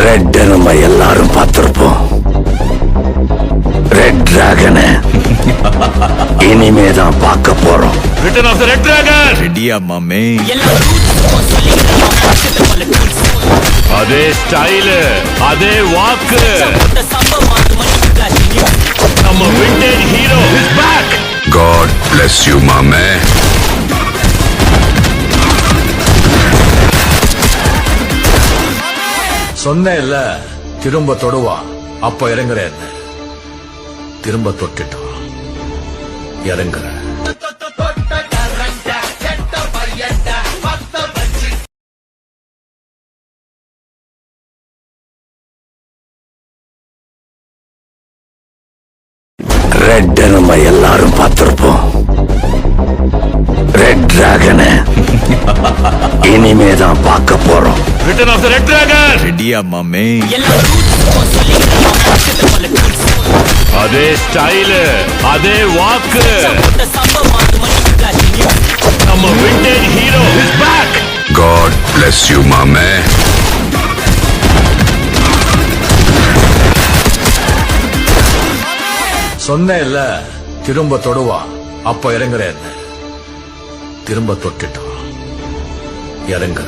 Red நம்ம எல்லாரும் பார்த்திருப்போம். ரெட் டிராகனை இனிமேதான் பார்க்க போறோம். Return of the red dragon. ரெடியா மாமே? அதே ஸ்டைல், அதே வாக்கு. நம்ம vintage hero is back. God bless you, மாமே. சொன்னேன்ல திரும்ப தொடுவா, அப்ப இறங்குறேன். திரும்ப தொட்டுட்டான், இறங்குற. ரெட் நம்ம எல்லாரும் பார்த்திருப்போம். ரெட் டிராகனை இனிமேதான் பார்க்க போறோம். Return of the red dragon. ரெடியா மாமே? அதே ஸ்டைல், அதே வாக்கு. நம்ம vintage hero is back. God bless you, மாமே. சொன்னேன்ல திரும்ப தொடுவா, அப்ப இறங்குறேன். திரும்ப தொட்டுட்டான், இறங்குற.